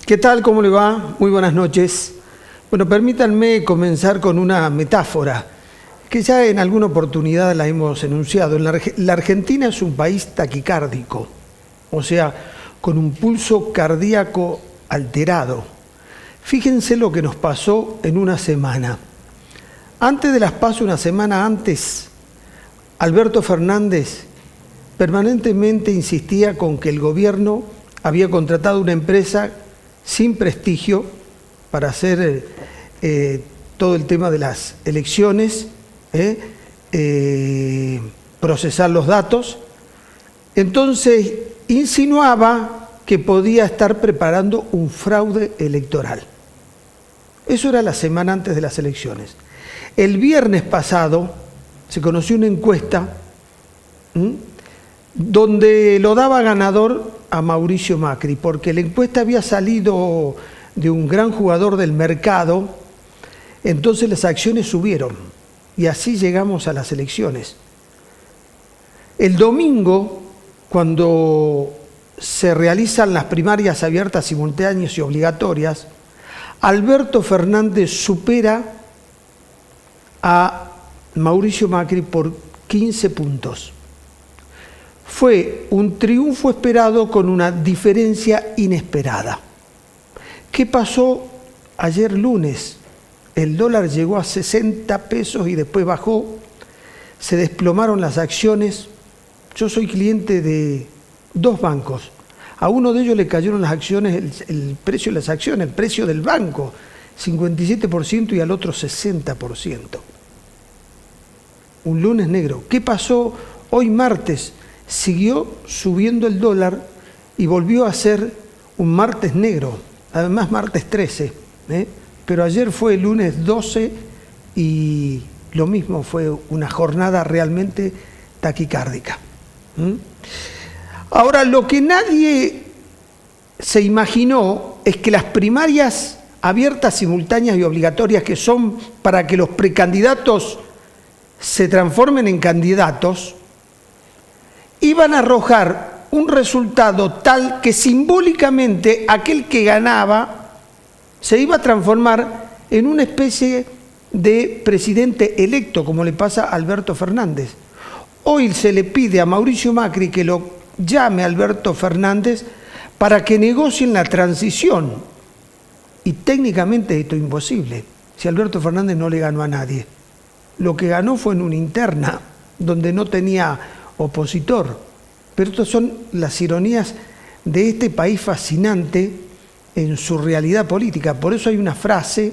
¿Qué tal? ¿Cómo le va? Muy buenas noches. Bueno, permítanme comenzar con una metáfora que ya en alguna oportunidad la hemos enunciado. La Argentina es un país taquicárdico, o sea, con un pulso cardíaco alterado. Fíjense lo que nos pasó en una semana. Antes de las PASO, una semana antes, Alberto Fernández permanentemente insistía con que el gobierno había contratado una empresa sin prestigio para hacer todo el tema de las elecciones, procesar los datos. Entonces insinuaba que podía estar preparando un fraude electoral. Eso era la semana antes de las elecciones. El viernes pasado se conoció una encuesta donde lo daba ganador a Mauricio Macri, porque la encuesta había salido de un gran jugador del mercado, entonces las acciones subieron y así llegamos a las elecciones. El domingo, cuando se realizan las primarias abiertas, simultáneas y obligatorias, Alberto Fernández supera a Mauricio Macri por 15 puntos. Fue un triunfo esperado con una diferencia inesperada. ¿Qué pasó ayer lunes? El dólar llegó a 60 pesos y después bajó, se desplomaron las acciones. Yo soy cliente de dos bancos. A uno de ellos le cayeron las acciones, el precio de las acciones, el precio del banco, 57% y al otro 60%. Un lunes negro. ¿Qué pasó hoy martes? Siguió subiendo el dólar y volvió a ser un martes negro, además martes 13, pero ayer fue el lunes 12 y lo mismo, fue una jornada realmente taquicárdica. Ahora, lo que nadie se imaginó es que las primarias abiertas, simultáneas y obligatorias, que son para que los precandidatos se transformen en candidatos, iban a arrojar un resultado tal que simbólicamente aquel que ganaba se iba a transformar en una especie de presidente electo, como le pasa a Alberto Fernández. Hoy se le pide a Mauricio Macri que lo llame a Alberto Fernández para que negocien la transición. Y técnicamente esto es imposible, si Alberto Fernández no le ganó a nadie. Lo que ganó fue en una interna, donde no tenía opositor. Pero estas son las ironías de este país fascinante en su realidad política. Por eso hay una frase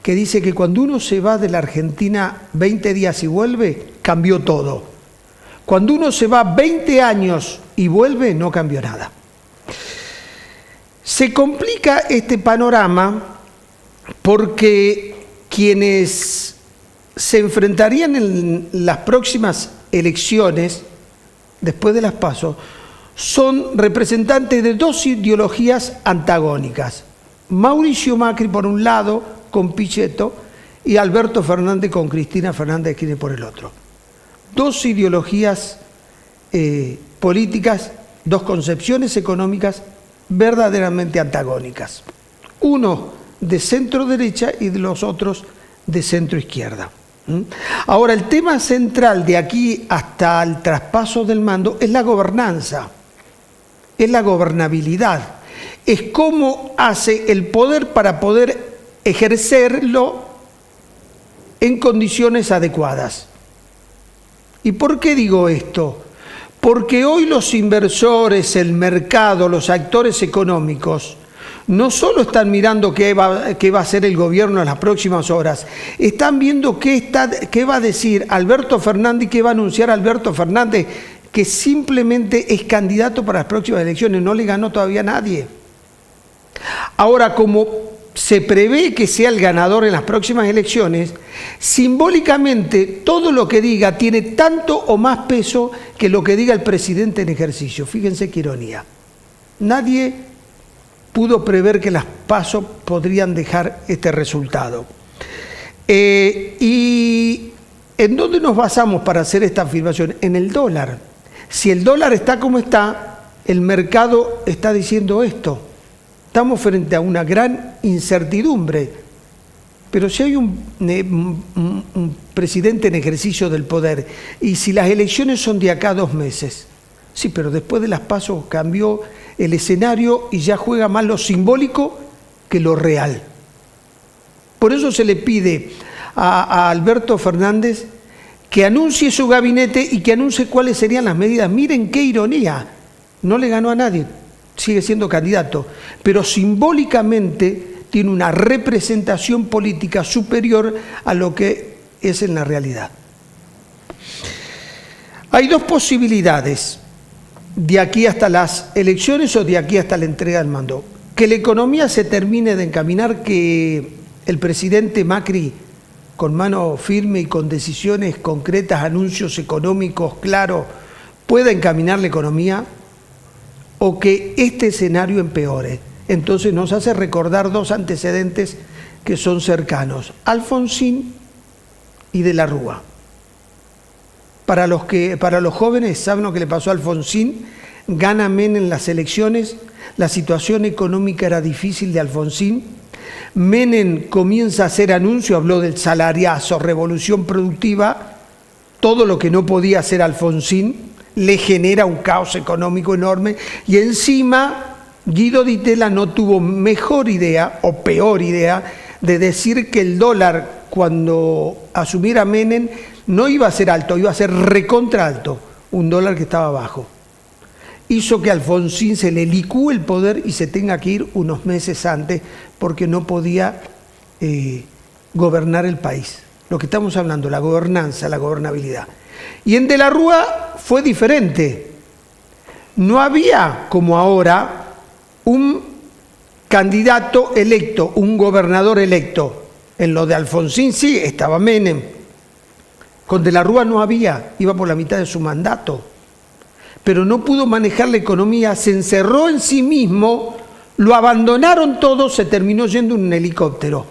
que dice que cuando uno se va de la Argentina 20 días y vuelve, cambió todo. Cuando uno se va 20 años y vuelve, no cambió nada. Se complica este panorama porque quienes se enfrentarían en las próximas elecciones, después de las PASO, son representantes de dos ideologías antagónicas. Mauricio Macri por un lado, con Pichetto, y Alberto Fernández con Cristina Fernández de Kirchner por el otro. Dos ideologías políticas, dos concepciones económicas verdaderamente antagónicas. Uno de centro derecha y de los otros de centro izquierda. Ahora, el tema central de aquí hasta el traspaso del mando es la gobernanza, es la gobernabilidad, es cómo hace el poder para poder ejercerlo en condiciones adecuadas. ¿Y por qué digo esto? Porque hoy los inversores, el mercado, los actores económicos, no solo están mirando qué va a hacer el gobierno en las próximas horas, están viendo qué va a decir Alberto Fernández y qué va a anunciar Alberto Fernández, que simplemente es candidato para las próximas elecciones, no le ganó todavía a nadie. Ahora, como se prevé que sea el ganador en las próximas elecciones, simbólicamente todo lo que diga tiene tanto o más peso que lo que diga el presidente en ejercicio. Fíjense qué ironía. Nadie pudo prever que las PASO podrían dejar este resultado. ¿Y en dónde nos basamos para hacer esta afirmación? En el dólar. Si el dólar está como está, el mercado está diciendo esto. Estamos frente a una gran incertidumbre, pero si hay un presidente en ejercicio del poder y si las elecciones son de acá a 2 meses, sí, pero después de las PASO cambió el escenario y ya juega más lo simbólico que lo real. Por eso se le pide a Alberto Fernández que anuncie su gabinete y que anuncie cuáles serían las medidas. Miren qué ironía, no le ganó a nadie, sigue siendo candidato, pero simbólicamente tiene una representación política superior a lo que es en la realidad. Hay 2 posibilidades de aquí hasta las elecciones o de aquí hasta la entrega del mando. Que la economía se termine de encaminar, que el presidente Macri, con mano firme y con decisiones concretas, anuncios económicos claros, pueda encaminar la economía, o que este escenario empeore. Entonces nos hace recordar 2 antecedentes que son cercanos, Alfonsín y de la Rúa. Para los jóvenes, ¿saben lo que le pasó a Alfonsín? Gana Menem las elecciones, la situación económica era difícil de Alfonsín, Menem comienza a hacer anuncio, habló del salariazo, revolución productiva, todo lo que no podía hacer Alfonsín, le genera un caos económico enorme y encima Guido Di Tella no tuvo mejor idea o peor idea de decir que el dólar cuando asumiera Menem no iba a ser alto, iba a ser recontra alto, un dólar que estaba bajo. Hizo que a Alfonsín se le licúe el poder y se tenga que ir unos meses antes porque no podía gobernar el país. Lo que estamos hablando, la gobernanza, la gobernabilidad. Y en De la Rúa fue diferente. No había, como ahora, un candidato electo, un gobernador electo. En lo de Alfonsín sí, estaba Menem. Con De la Rúa no había, iba por la mitad de su mandato. Pero no pudo manejar la economía, se encerró en sí mismo, lo abandonaron todos, se terminó yendo en un helicóptero.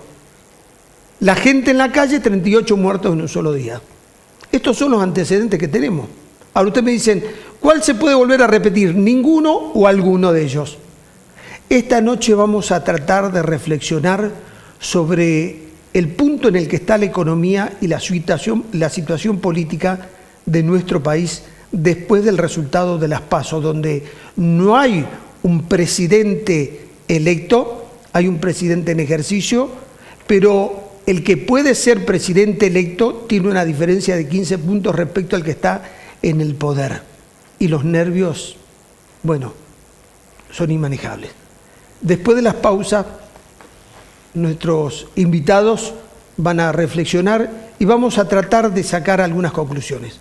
La gente en la calle, 38 muertos en un solo día. Estos son los antecedentes que tenemos. Ahora ustedes me dicen, ¿cuál se puede volver a repetir? ¿Ninguno o alguno de ellos? Esta noche vamos a tratar de reflexionar sobre el punto en el que está la economía y la situación política de nuestro país después del resultado de las PASO, donde no hay un presidente electo, hay un presidente en ejercicio, pero el que puede ser presidente electo tiene una diferencia de 15 puntos respecto al que está en el poder. Y los nervios, bueno, son inmanejables. Después de las pausas, nuestros invitados van a reflexionar y vamos a tratar de sacar algunas conclusiones.